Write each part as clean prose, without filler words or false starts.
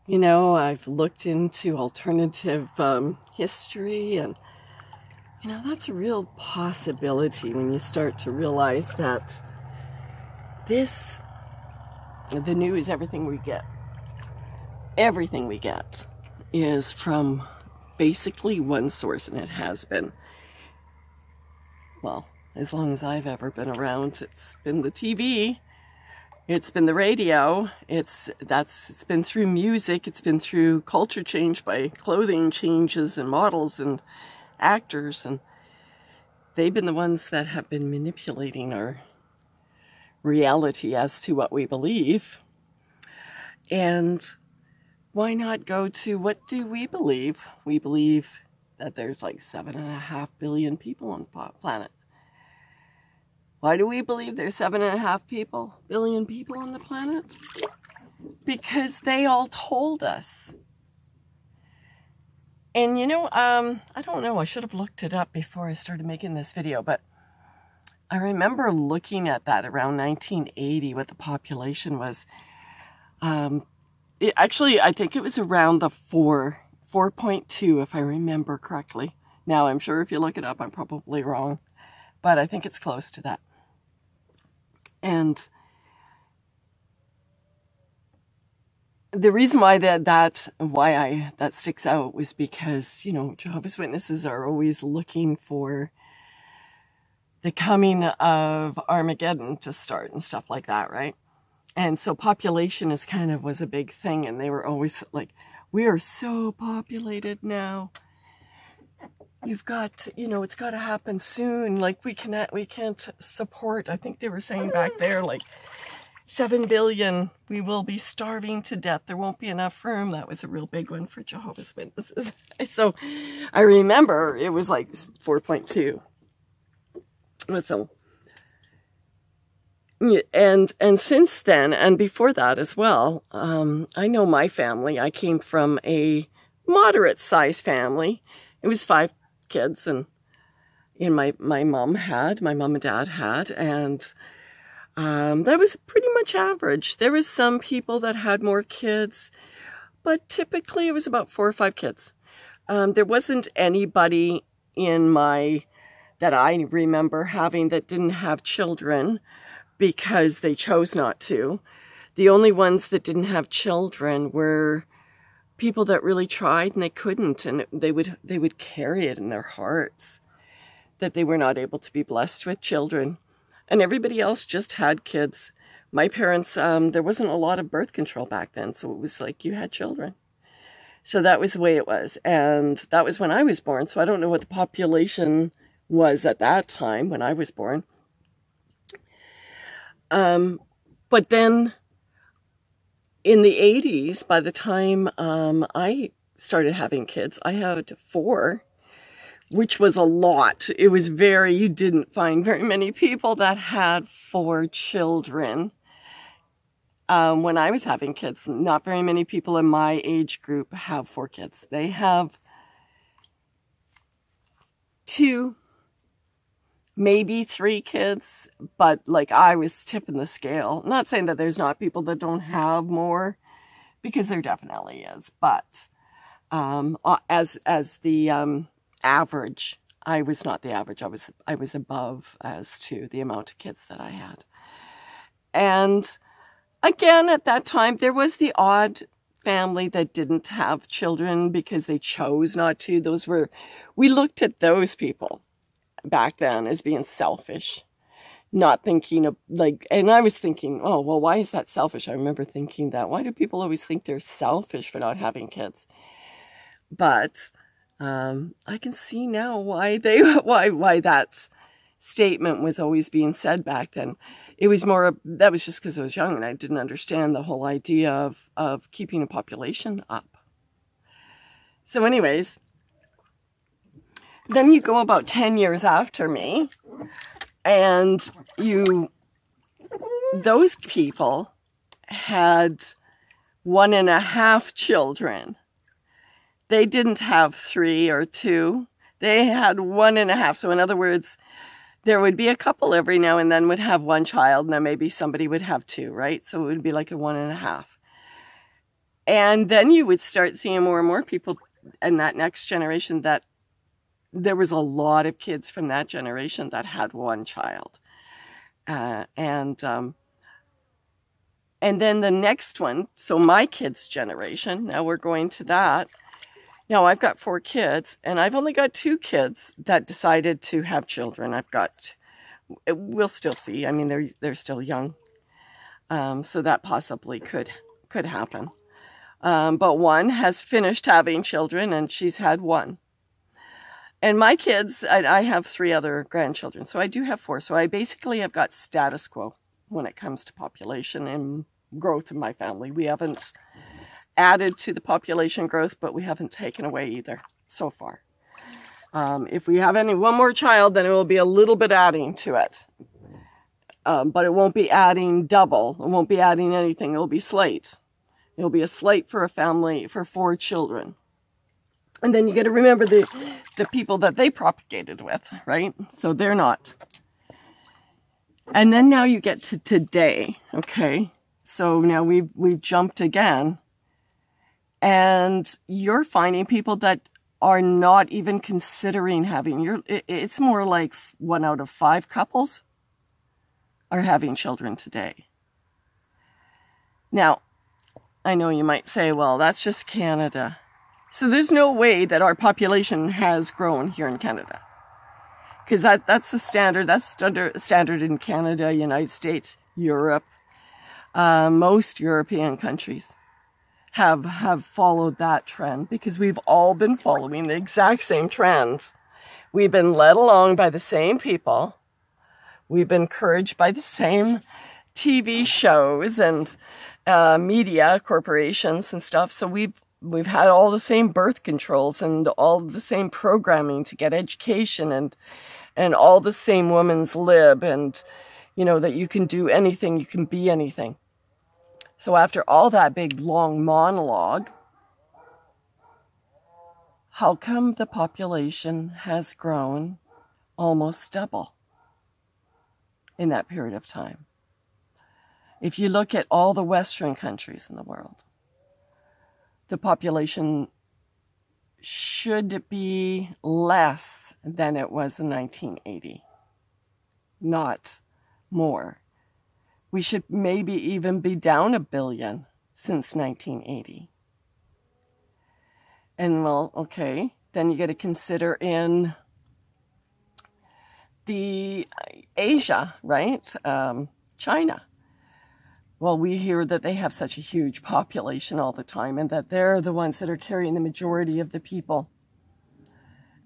You know, I've looked into alternative history, and, you know, that's a real possibility when you start to realize that the news, everything we get is from basically one source, and it has been, well, as long as I've ever been around. It's been the TV. It's been the radio, it's been through music, it's been through culture change by clothing changes and models and actors, and they've been the ones that have been manipulating our reality as to what we believe. And why not go to, what do we believe? We believe that there's like 7.5 billion people on the planet. Why do we believe there's 7.5 billion people on the planet? Because they all told us. And you know, I don't know, I should have looked it up before I started making this video, but I remember looking at that around 1980, what the population was. Actually, I think it was around the 4.2, if I remember correctly. Now, I'm sure if you look it up, I'm probably wrong, but I think it's close to that. And the reason why that sticks out was because, you know, Jehovah's Witnesses are always looking for the coming of Armageddon to start and stuff like that, right? And so population was a big thing, and they were always like, we are so populated now. You've got, you know, it's got to happen soon. Like, we can't support, I think they were saying back there, like 7 billion, we will be starving to death. There won't be enough room. That was a real big one for Jehovah's Witnesses. So I remember it was like 4.2. So, and since then, and before that as well, I know my family, I came from a moderate sized family. It was 5 kids, and my mom and dad had, and that was pretty much average. There was some people that had more kids, but typically it was about 4 or 5 kids. There wasn't anybody that I remember having that didn't have children because they chose not to. The only ones that didn't have children were people that really tried and they couldn't, and they would carry it in their hearts that they were not able to be blessed with children. And everybody else just had kids. My parents, there wasn't a lot of birth control back then, so it was like you had children. So that was the way it was, and that was when I was born, so I don't know what the population was at that time when I was born. But then in the 80s, by the time I started having kids, I had 4, which was a lot. It was you didn't find very many people that had 4 children. When I was having kids, not very many people in my age group have 4 kids. They have 2, maybe 3 kids, but like I was tipping the scale. Not saying that there's not people that don't have more, because there definitely is, but as the average, I was not the average. I was above as to the amount of kids that I had. And again, at that time, there was the odd family that didn't have children because they chose not to. We looked at those people back then as being selfish, not thinking of and I was thinking, oh, well, why is that selfish? I remember thinking that, why do people always think they're selfish for not having kids? But I can see now why that statement was always being said back then. It was that was just because I was young and I didn't understand the whole idea of keeping a population up. So anyways, then you go about 10 years after me, and those people had 1.5 children. They didn't have 3 or 2. They had 1.5. So in other words, there would be a couple every now and then would have 1 child, and then maybe somebody would have 2, right? So it would be like a 1.5. And then you would start seeing more and more people in that next generation that there was a lot of kids from that generation that had one child. And then the next one, so my kids' generation, now we're going to that. Now I've got 4 kids, and I've only got 2 kids that decided to have children. We'll still see. I mean, they're still young. So that possibly could happen. But one has finished having children, and she's had 1. And my kids, I have 3 other grandchildren, so I do have 4. So I basically have got status quo when it comes to population and growth in my family. We haven't added to the population growth, but we haven't taken away either so far. If we have one more child, then it will be a little bit adding to it. But it won't be adding double. It won't be adding anything. It will be slight. It'll be a slight for a family for 4 children. And then you got to remember the people that they propagated with, right? So they're not. And then now you get to today, okay? So now we've jumped again. And you're finding people that are not even considering having, it's more like 1 out of 5 couples are having children today. Now, I know you might say, well, that's just Canada. So there's no way that our population has grown here in Canada. Because that's the standard. That's standard in Canada, United States, Europe. Most European countries have followed that trend because we've all been following the exact same trend. We've been led along by the same people. We've been encouraged by the same TV shows and media corporations and stuff. So we've had all the same birth controls and all the same programming to get education and all the same woman's lib, and that you can do anything, you can be anything. So after all that big long monologue, how come the population has grown almost double in that period of time? If you look at all the Western countries in the world, the population should be less than it was in 1980, not more. We should maybe even be down 1 billion since 1980. And well, okay, then you got to consider in the Asia, right? China. Well, we hear that they have such a huge population all the time and that they're the ones that are carrying the majority of the people.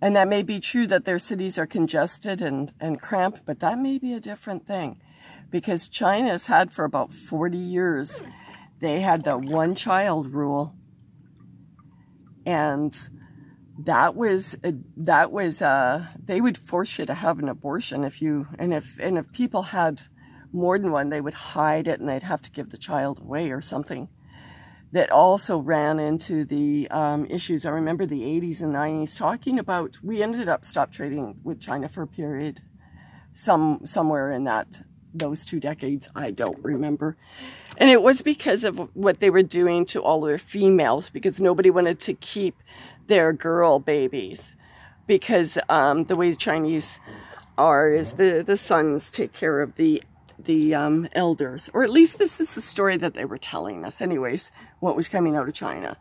And that may be true that their cities are congested and cramped, but that may be a different thing. Because China's had for about 40 years, they had the one-child rule. And they would force you to have an abortion if people had more than one, they would hide it and they'd have to give the child away or something. That also ran into the issues. I remember the 80s and 90s talking about, we ended up stop trading with China for a period, somewhere in those 2 decades, I don't remember. And it was because of what they were doing to all their females, because nobody wanted to keep their girl babies. Because the way the Chinese are is the sons take care of the elders, or at least this is the story that they were telling us. Anyways, what was coming out of China,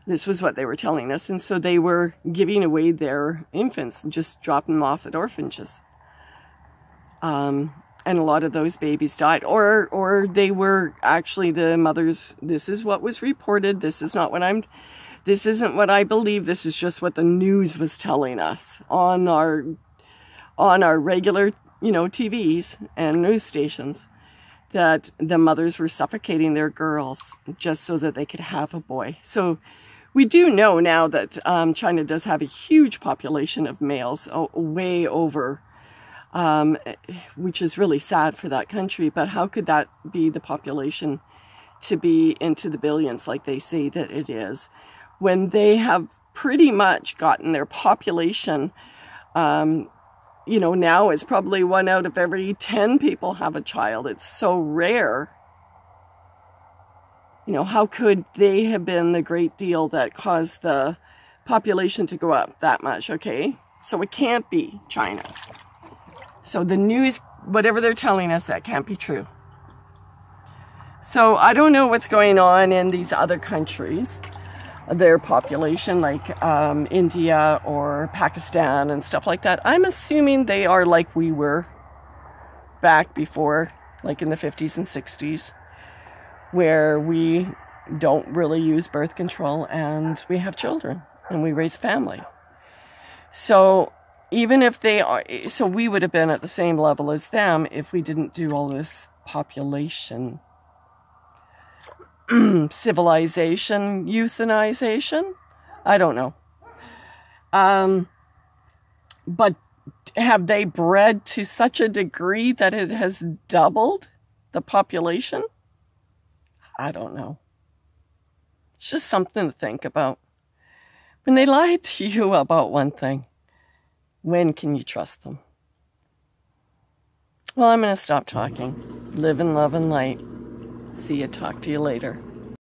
this was what they were telling us. And so they were giving away their infants and just dropping them off at orphanages. And a lot of those babies died, or they were actually the mothers. This is what was reported. This isn't what I believe. This is just what the news was telling us on our regular TVs and news stations, that the mothers were suffocating their girls just so that they could have a boy. So we do know now that China does have a huge population of males, way over, which is really sad for that country. But how could that be the population to be into the billions like they say that it is, when they have pretty much gotten their population now it's probably 1 out of every 10 people have a child. It's so rare You know, how could they have been the great deal that caused the population to go up that much? Okay, so it can't be China. So the news, whatever they're telling us, that can't be true. So I don't know what's going on in these other countries, their population, like India or Pakistan and stuff like that. I'm assuming they are like we were back before, like in the 50s and 60s, where we don't really use birth control and we have children and we raise a family. So even if they are, so we would have been at the same level as them if we didn't do all this population civilization, euthanization. I don't know. But have they bred to such a degree that it has doubled the population? I don't know. It's just something to think about. When they lie to you about one thing, when can you trust them? Well, I'm going to stop talking. Live in love and light. See you. Talk to you later.